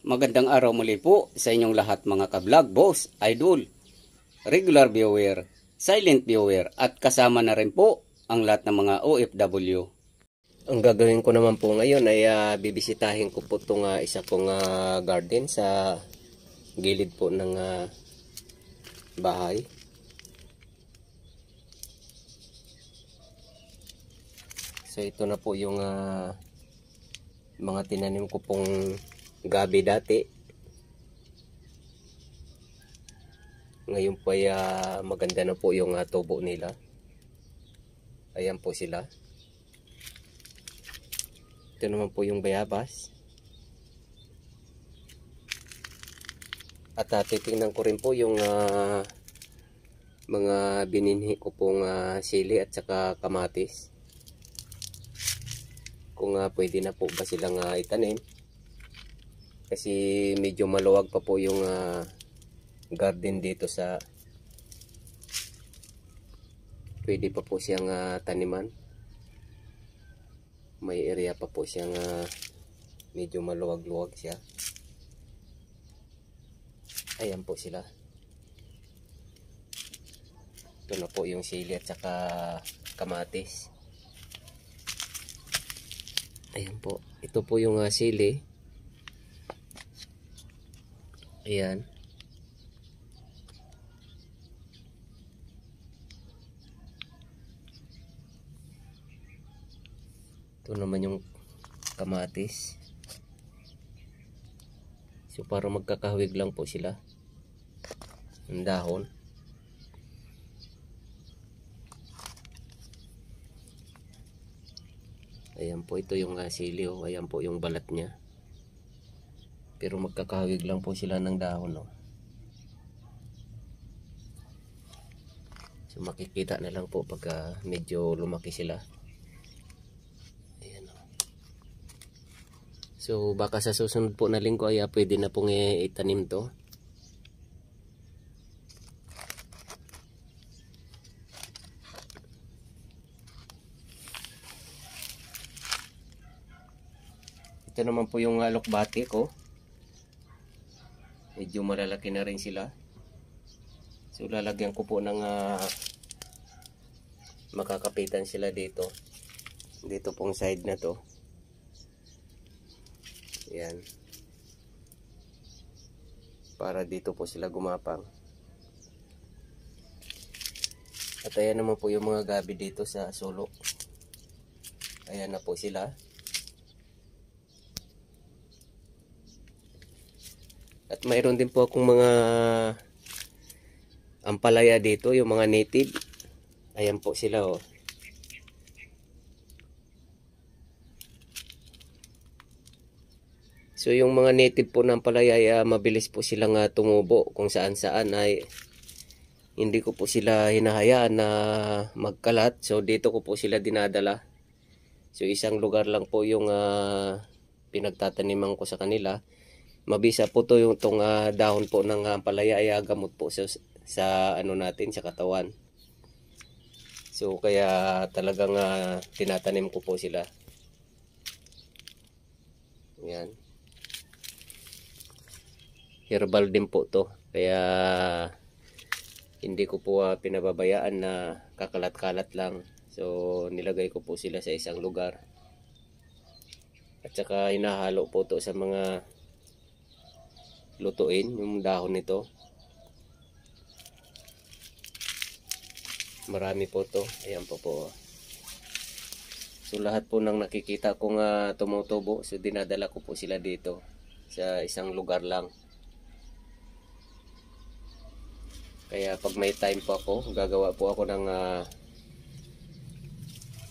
Magandang araw muli po sa inyong lahat mga ka-vlog, boss, idol, regular viewer, silent viewer at kasama na rin po ang lahat ng mga OFW. Ang gagawin ko naman po ngayon ay bibisitahin ko po itong isa pong garden sa gilid po ng bahay. So ito na po yung mga tinanim ko pong gabi dati. Ngayon po ay maganda na po yung tubo nila. Ayan po sila. Ito naman po yung bayabas. At titingnan ko rin po yung mga bininhi ko pong sili at saka kamatis. Kung pwede na po ba silang itanim. Kasi medyo maluwag pa po yung garden dito sa pwede pa po siyang taniman. May area pa po siyang medyo maluwag-luwag siya. Ayan po sila. Ito na po yung sili at saka kamatis. Ayan po. Ito po yung sili. Ayan. Ito naman yung kamatis. So para magkakahawig lang po sila. Ang dahon. Ayan po, ito yung sili. Ayan po yung balat niya. Pero magkakahawig lang po sila ng dahon. So makikita na lang po pagka medyo lumaki sila. Ayan. So baka sa susunod po na linggo ay pwede na pong itanim to. Ito naman po yung alokbati ko. Medyo malalaki na rin sila. So lalagyan ko po ng makakapitan sila dito. Dito pong side na to. Ayan. Para dito po sila gumapang. At ayan naman po yung mga gabi dito sa sulok. Ayan na po sila. At mayroon din po akong mga ampalaya dito, yung mga native. Ayan po sila So yung mga native po ng ampalaya ay mabilis po silang tumubo kung saan saan ay hindi ko po sila hinahayaan na magkalat. So dito ko po sila dinadala. So isang lugar lang po yung pinagtataniman ko sa kanila. Mabisa po to yung dahon po ng ampalaya ay gamot po sa ano natin sa katawan. So kaya talagang tinatanim ko po sila. Yan. Herbal din po to. Kaya hindi ko po pinababayaan na kakalat-kalat lang. So nilagay ko po sila sa isang lugar. At saka hinahalo po to sa mga lutuin yung dahon nito. Marami po to. Ayan po po. So lahat po ng nakikita kong tumutubo, so dinadala ko po sila dito sa isang lugar lang. Kaya pag may time po ako, gagawa po ako ng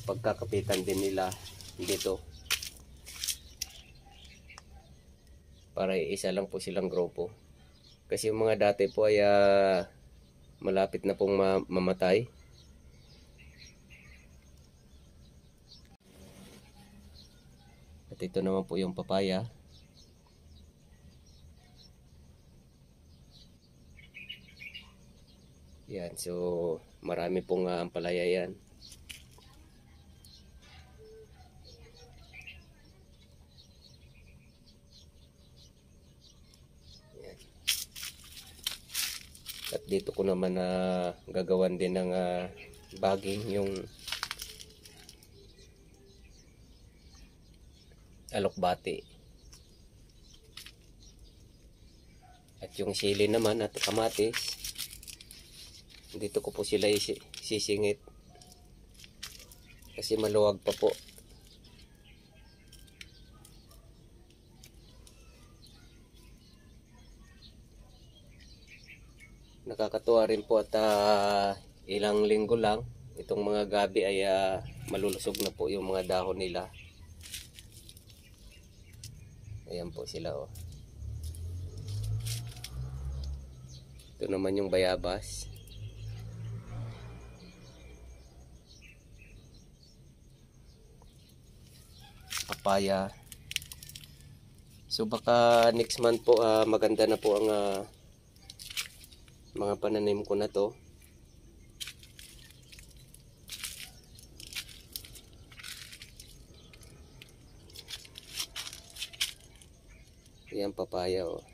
pagkakapitan din nila dito. Para isa lang po silang grupo. Kasi yung mga dati po ay malapit na pong mamatay. At ito naman po yung papaya. Yan, so marami pong ampalaya yan. At dito ko naman na gagawan din ng bagging, yung alokbati. At yung sili naman at kamatis, dito ko po sila sisingit kasi maluwag pa po. Nakakatuwa rin po at ilang linggo lang itong mga gabi ay malulusog na po yung mga dahon nila. Ayan po sila oh. Ito naman yung bayabas. Papaya. So baka next month po maganda na po ang mga pananim ko na to. Ayan papaya oh.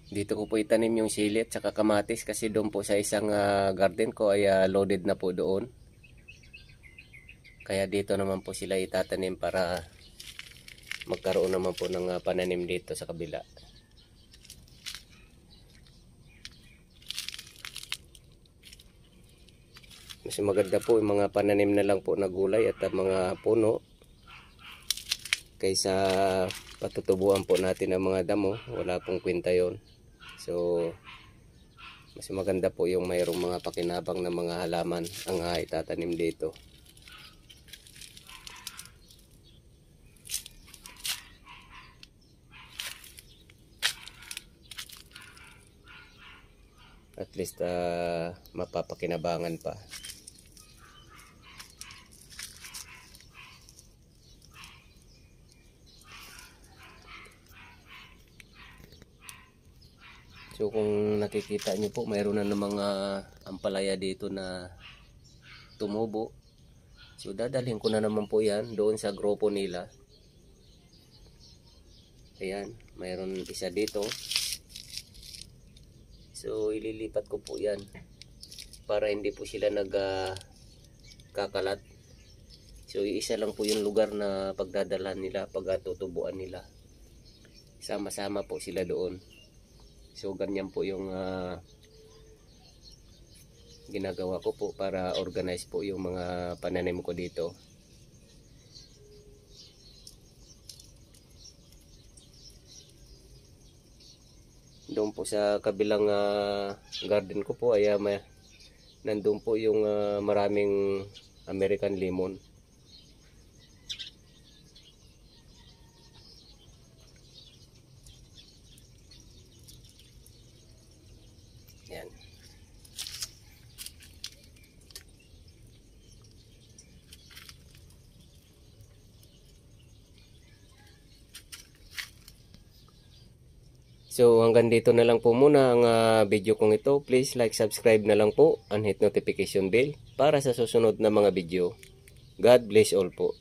Dito ko po itanim yung sili at saka kamatis kasi doon po sa isang garden ko ay loaded na po doon. Kaya dito naman po sila itatanim para magkaroon naman po ng pananim dito sa kabila. Mas maganda po yung mga pananim na lang po na gulay at mga puno kaysa patutubuan po natin ang mga damo. Wala pong kwenta yon. So mas maganda po yung mayroong mga pakinabang na mga halaman ang itatanim dito. At least mapapakinabangan pa. So kung nakikita nyo po, mayroon na ng mga ampalaya dito na tumubo. So dadalhin ko na naman po yan doon sa grupo nila. Ayan, mayroon isa dito. So ililipat ko po yan para hindi po sila nagkakalat. So isa lang po yung lugar na pagdadalhan nila, pagtutubuan nila. Sama-sama po sila doon. So ganyan po yung ginagawa ko po para organize po yung mga pananim ko dito. Doon po sa kabilang garden ko po ay nandun po yung maraming American lemon. Yan. So hanggang dito na lang po muna ang video kong ito. Please like, subscribe na lang po and hit notification bell para sa susunod na mga video. God bless all po.